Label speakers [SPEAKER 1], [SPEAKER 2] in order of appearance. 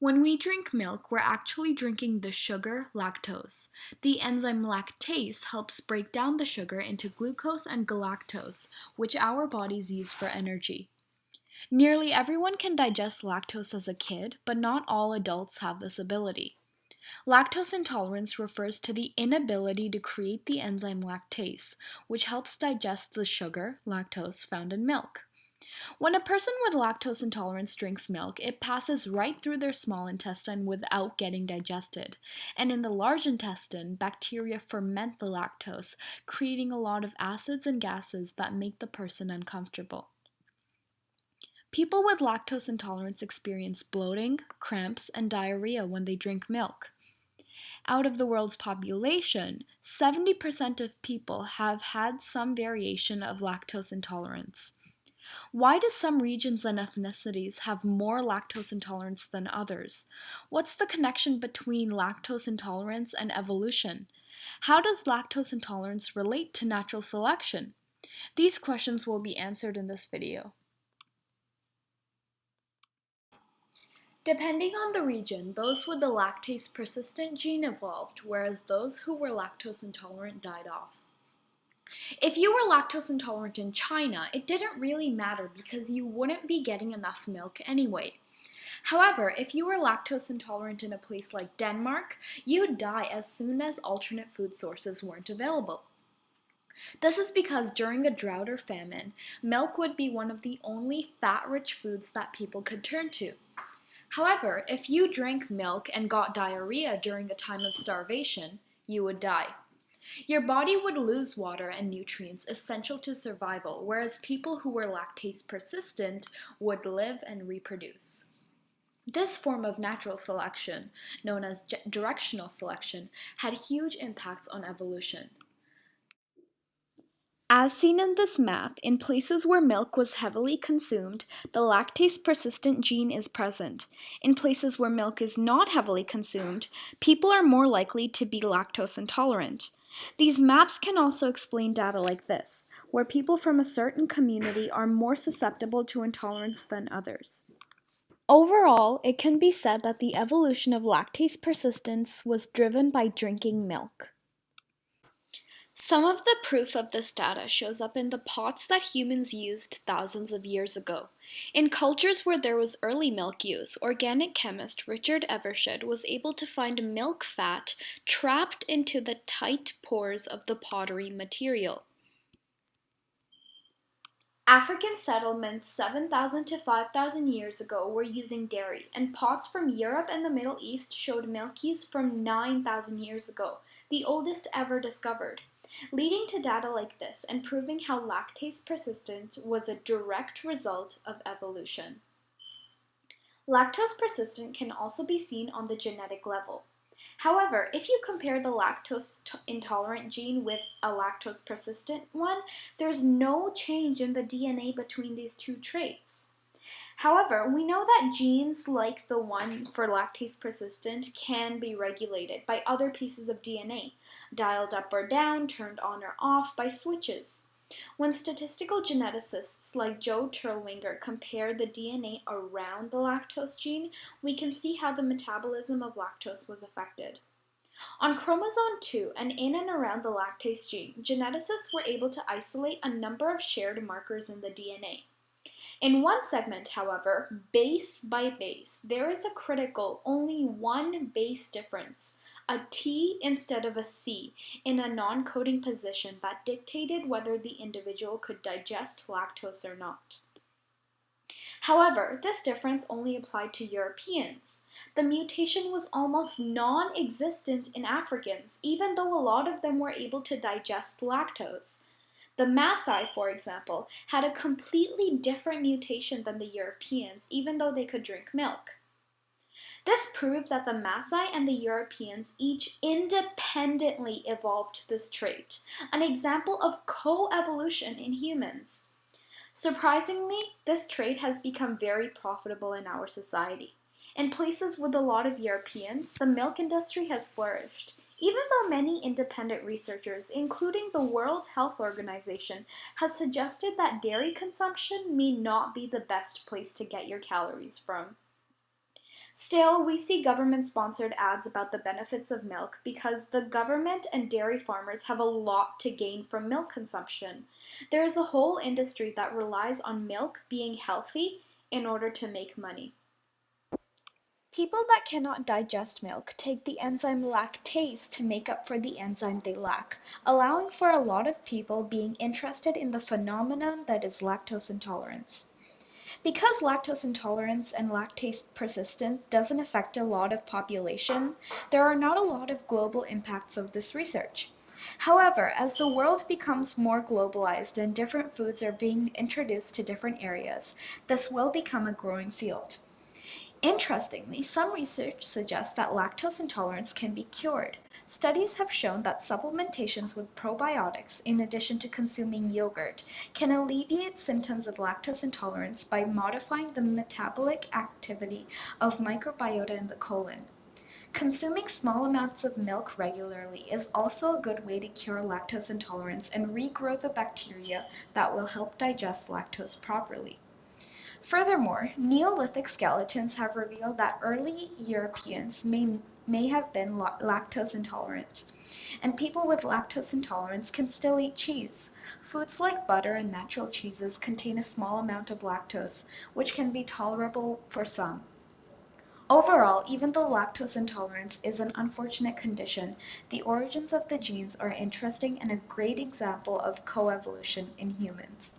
[SPEAKER 1] When we drink milk, we're actually drinking the sugar lactose. The enzyme lactase helps break down the sugar into glucose and galactose, which our bodies use for energy. Nearly everyone can digest lactose as a kid, but not all adults have this ability. Lactose intolerance refers to the inability to create the enzyme lactase, which helps digest the sugar, lactose, found in milk. When a person with lactose intolerance drinks milk, it passes right through their small intestine without getting digested. And in the large intestine, bacteria ferment the lactose, creating a lot of acids and gases that make the person uncomfortable. People with lactose intolerance experience bloating, cramps, and diarrhea when they drink milk. Out of the world's population, 70% of people have had some variation of lactose intolerance. Why do some regions and ethnicities have more lactose intolerance than others? What's the connection between lactose intolerance and evolution? How does lactose intolerance relate to natural selection? These questions will be answered in this video. Depending on the region, those with the lactase persistent gene evolved, whereas those who were lactose intolerant died off. If you were lactose intolerant in China, it didn't really matter because you wouldn't be getting enough milk anyway. However, if you were lactose intolerant in a place like Denmark, you'd die as soon as alternate food sources weren't available. This is because during a drought or famine, milk would be one of the only fat-rich foods that people could turn to. However, if you drank milk and got diarrhea during a time of starvation, you would die. Your body would lose water and nutrients essential to survival, whereas people who were lactase persistent would live and reproduce. This form of natural selection, known as directional selection, had huge impacts on evolution. As seen in this map, in places where milk was heavily consumed, the lactase persistent gene is present. In places where milk is not heavily consumed, people are more likely to be lactose intolerant. These maps can also explain data like this, where people from a certain community are more susceptible to intolerance than others. Overall, it can be said that the evolution of lactase persistence was driven by drinking milk. Some of the proof of this data shows up in the pots that humans used thousands of years ago. In cultures where there was early milk use, organic chemist Richard Evershed was able to find milk fat trapped into the tight pores of the pottery material. African settlements 7,000 to 5,000 years ago were using dairy, and pots from Europe and the Middle East showed milk use from 9,000 years ago, the oldest ever discovered, leading to data like this and proving how lactase persistence was a direct result of evolution. Lactose persistent can also be seen on the genetic level. However, if you compare the lactose intolerant gene with a lactose persistent one, there's no change in the DNA between these two traits. However, we know that genes like the one for lactase persistent can be regulated by other pieces of DNA, dialed up or down, turned on or off by switches. When statistical geneticists like Joe Terwilliger compare the DNA around the lactose gene, we can see how the metabolism of lactose was affected. On chromosome 2 and in and around the lactase gene, geneticists were able to isolate a number of shared markers in the DNA. In one segment, however, base by base, there is a critical only one base difference, a T instead of a C, in a non-coding position that dictated whether the individual could digest lactose or not. However, this difference only applied to Europeans. The mutation was almost non-existent in Africans, even though a lot of them were able to digest lactose. The Maasai, for example, had a completely different mutation than the Europeans, even though they could drink milk. This proved that the Maasai and the Europeans each independently evolved this trait, an example of co-evolution in humans. Surprisingly, this trait has become very profitable in our society. In places with a lot of Europeans, the milk industry has flourished, even though many independent researchers, including the World Health Organization, has suggested that dairy consumption may not be the best place to get your calories from. Still, we see government-sponsored ads about the benefits of milk because the government and dairy farmers have a lot to gain from milk consumption. There is a whole industry that relies on milk being healthy in order to make money. People that cannot digest milk take the enzyme lactase to make up for the enzyme they lack, allowing for a lot of people being interested in the phenomenon that is lactose intolerance. Because lactose intolerance and lactase persistence doesn't affect a lot of population, there are not a lot of global impacts of this research. However, as the world becomes more globalized and different foods are being introduced to different areas, this will become a growing field. Interestingly, some research suggests that lactose intolerance can be cured. Studies have shown that supplementations with probiotics, in addition to consuming yogurt, can alleviate symptoms of lactose intolerance by modifying the metabolic activity of microbiota in the colon. Consuming small amounts of milk regularly is also a good way to cure lactose intolerance and regrow the bacteria that will help digest lactose properly. Furthermore, Neolithic skeletons have revealed that early Europeans may have been lactose intolerant, and people with lactose intolerance can still eat cheese. Foods like butter and natural cheeses contain a small amount of lactose, which can be tolerable for some. Overall, even though lactose intolerance is an unfortunate condition, the origins of the genes are interesting and a great example of coevolution in humans.